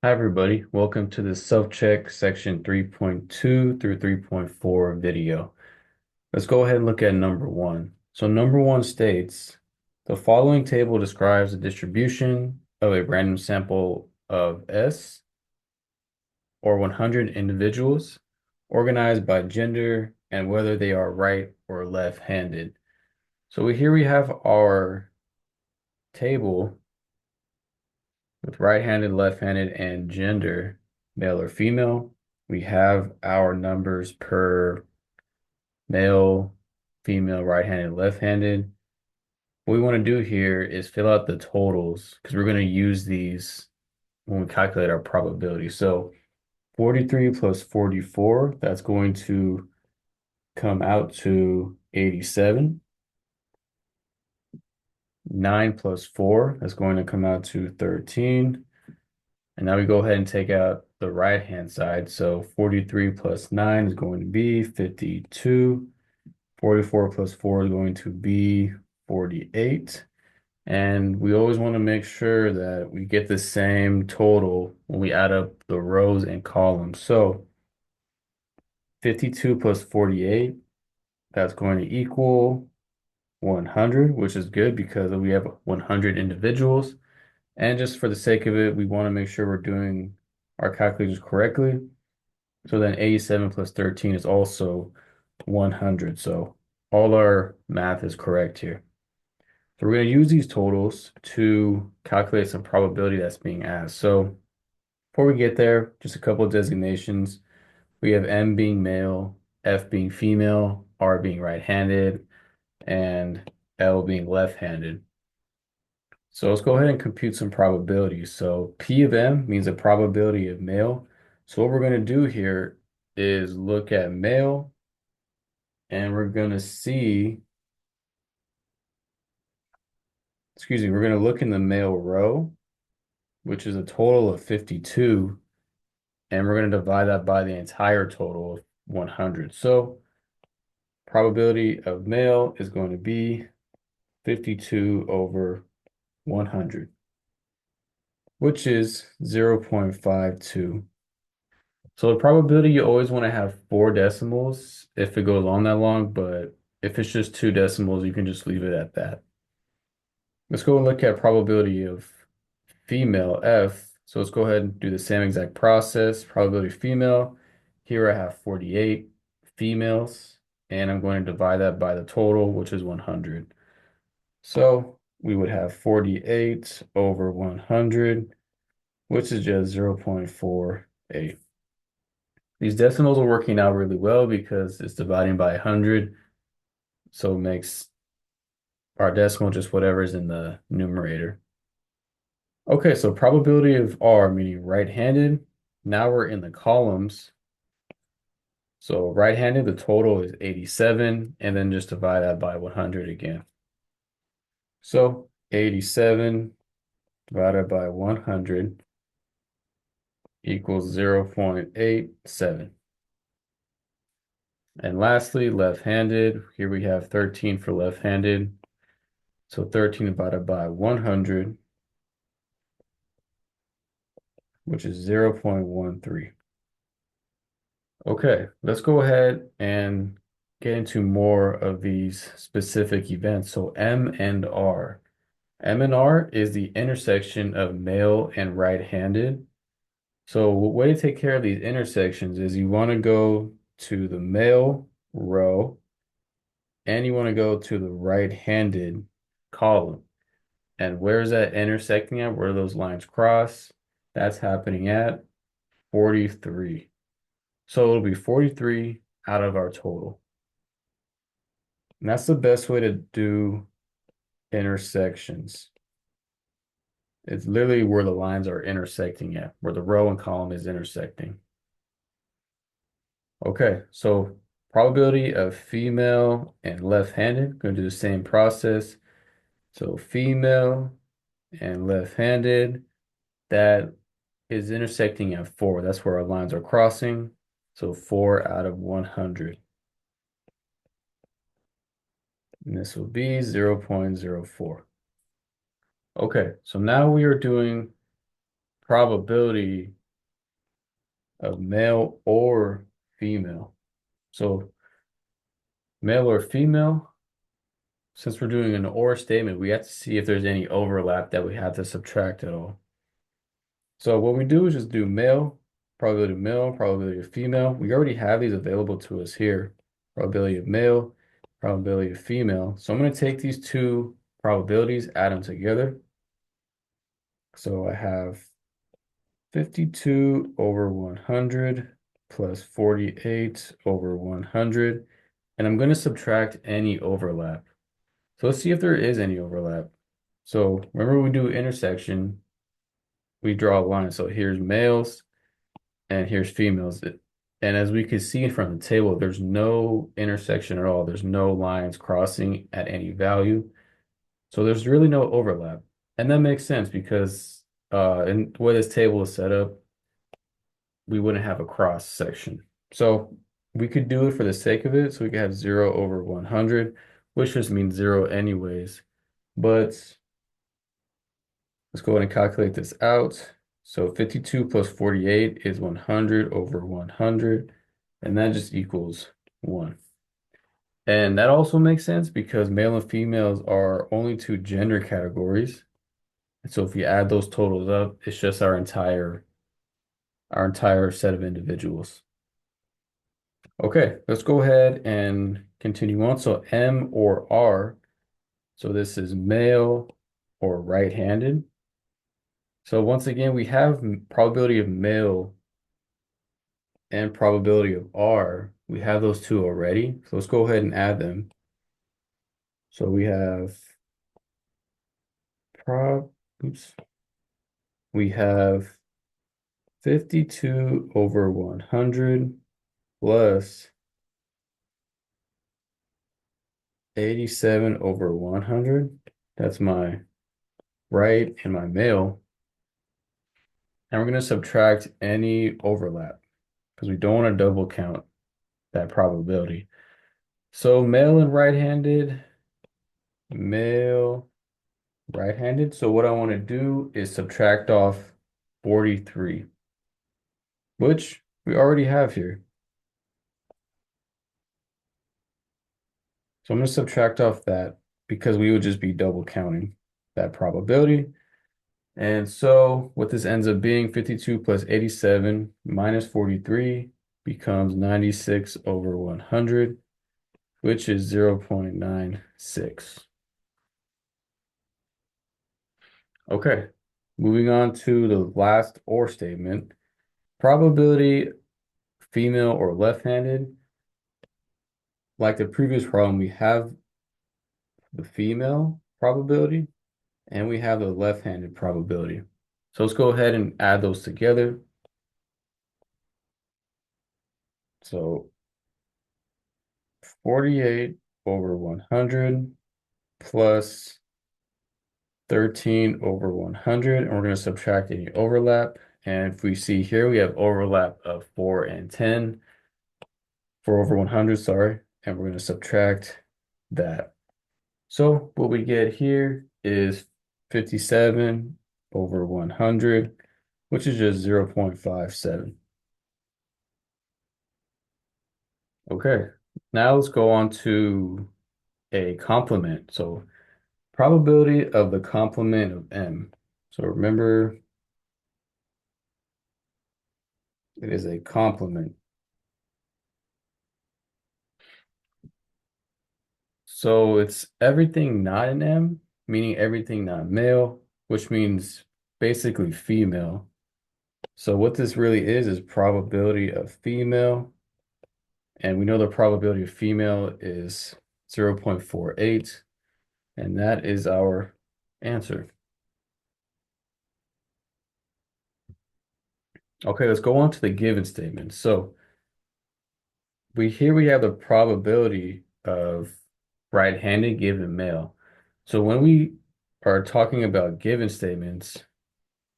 Hi, everybody. Welcome to the self-check section 3.2 through 3.4 video. Let's go ahead and look at number one. So number one states, the following table describes the distribution of a random sample of S or 100 individuals organized by gender and whether they are right or left-handed. So here we have our table with right-handed, left-handed, and gender, male or female. We have our numbers per male, female, right-handed, left-handed. What we want to do here is fill out the totals because we're going to use these when we calculate our probability. So 43 plus 44, that's going to come out to 87. 9 plus 4, that's going to come out to 13. And now we go ahead and take out the right-hand side. So 43 plus 9 is going to be 52. 44 plus 4 is going to be 48. And we always want to make sure that we get the same total when we add up the rows and columns. So 52 plus 48, that's going to equal 100, which is good because we have 100 individuals. And just for the sake of it, we want to make sure we're doing our calculations correctly. So then 87 plus 13 is also 100. So all our math is correct here. So we're going to use these totals to calculate some probability that's being asked. So before we get there, just a couple of designations. We have M being male, F being female, R being right-handed, and L being left-handed. So let's go ahead and compute some probabilities. So P of M means a probability of male. So what we're going to do here is look at male, and we're going to see, we're going to look in the male row, which is a total of 52, and we're going to divide that by the entire total of 100. So probability of male is going to be 52 over 100, which is 0.52. So the probability, you always want to have four decimals if it goes on that long, but if it's just two decimals, you can just leave it at that. Let's go and look at probability of female F. So let's go ahead and do the same exact process. Probability of female. Here I have 48 females, and I'm going to divide that by the total, which is 100. So we would have 48 over 100, which is just 0.48. These decimals are working out really well because it's dividing by 100, so it makes our decimal just whatever is in the numerator. Okay, so probability of R, meaning right-handed. Now we're in the columns. So right-handed, the total is 87, and then just divide that by 100 again. So 87 divided by 100 equals 0.87. And lastly, left-handed. Here we have 13 for left-handed. So 13 divided by 100, which is 0.13. Okay, let's go ahead and get into more of these specific events. So M and R. M and R is the intersection of male and right-handed. So the way to take care of these intersections is you want to go to the male row and you want to go to the right-handed column. And where is that intersecting at? Where those lines cross? That's happening at 43. So it'll be 43 out of our total. And that's the best way to do intersections. It's literally where the lines are intersecting at, where the row and column is intersecting. Okay, so probability of female and left-handed, going to do the same process. So female and left-handed, that is intersecting at 4. That's where our lines are crossing. So 4 out of 100. And this will be 0.04. Okay, so now we are doing probability of male or female. So male or female, since we're doing an or statement, we have to see if there's any overlap that we have to subtract at all. So what we do is just do male, probability of female. We already have these available to us here. Probability of male, probability of female. So I'm going to take these two probabilities, add them together. So I have 52 over 100 plus 48 over 100. And I'm going to subtract any overlap. So let's see if there is any overlap. So remember we do intersection, we draw a line. So here's males and here's females. And as we can see from the table, there's no intersection at all. There's no lines crossing at any value. So there's really no overlap. And that makes sense because in the way this table is set up, we wouldn't have a cross section. So we could do it for the sake of it. So we could have 0 over 100, which just means 0 anyways. But let's go ahead and calculate this out. So 52 plus 48 is 100 over 100, and that just equals 1. And that also makes sense because male and females are only two gender categories. And so if you add those totals up, it's just our entire set of individuals. Okay, let's go ahead and continue on. So M or R. So this is male or right-handed. So once again, we have probability of male and probability of R. We have those two already. So let's go ahead and add them. So we have prob, oops. We have 52 over 100 plus 87 over 100. That's my right and my male. And we're going to subtract any overlap because we don't want to double count that probability. So male and right-handed, male, right-handed. So what I want to do is subtract off 43, which we already have here. So I'm going to subtract off that because we would just be double counting that probability. And so what this ends up being 52 plus 87 minus 43 becomes 96 over 100, which is 0.96. Okay, moving on to the last or statement. Probability female or left-handed. Like the previous problem, we have the female probability and we have the left-handed probability. So let's go ahead and add those together. So 48 over 100 plus 13 over 100, and we're going to subtract any overlap. And if we see here, we have overlap of 4 and 10, 4 over 100, sorry, and we're going to subtract that. So what we get here is 57 over 100, which is just 0.57. Okay, now let's go on to a complement. So probability of the complement of M. So remember, it is a complement. So it's everything not an M, meaning everything not male, which means basically female. So what this really is probability of female. And we know the probability of female is 0.48. And that is our answer. Okay, let's go on to the given statement. So we have the probability of right-handed given male. So when we are talking about given statements,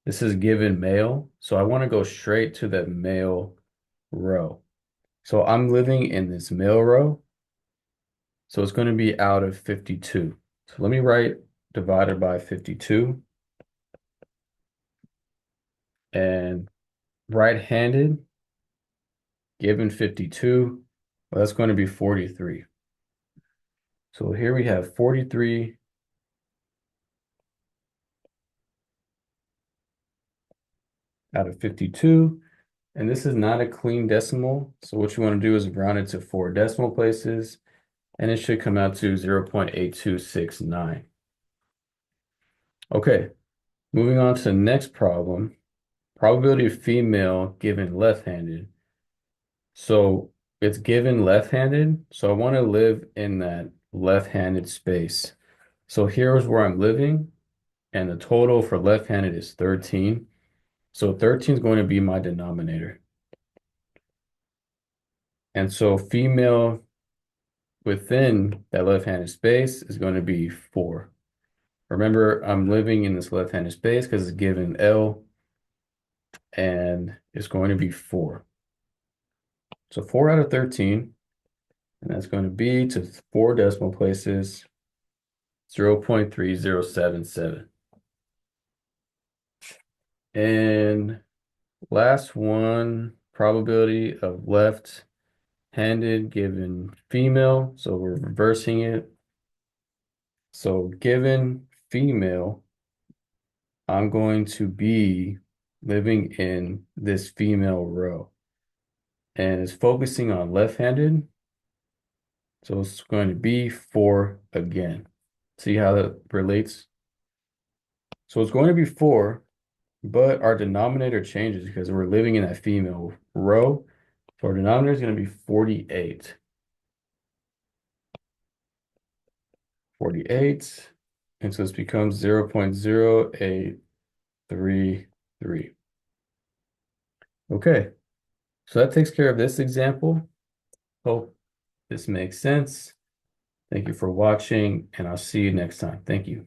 this is given male. So I want to go straight to the male row. So I'm living in this male row. So it's going to be out of 52. So let me write divided by 52. And right-handed, given 52, well, that's going to be 43. So here we have 43 out of 52. And this is not a clean decimal. So what you want to do is round it to 4 decimal places, and it should come out to 0.8269. Okay, moving on to the next problem. Probability of female given left-handed. So it's given left-handed, so I want to live in that left-handed space. So here's where I'm living, and the total for left-handed is 13. So 13 is going to be my denominator. And so female within that left-handed space is going to be 4. Remember, I'm living in this left-handed space because it's given L, and it's going to be 4. So 4 out of 13, and that's going to be to 4 decimal places, 0.3077. And last one, probability of left-handed given female. So we're reversing it. So given female, I'm going to be living in this female row. And it's focusing on left-handed. So it's going to be 4 again. See how that relates? So it's going to be 4, but our denominator changes because we're living in that female row. So our denominator is going to be 48. 48. And so this becomes 0.0833. Okay, so that takes care of this example. Hope this makes sense. Thank you for watching, and I'll see you next time. Thank you.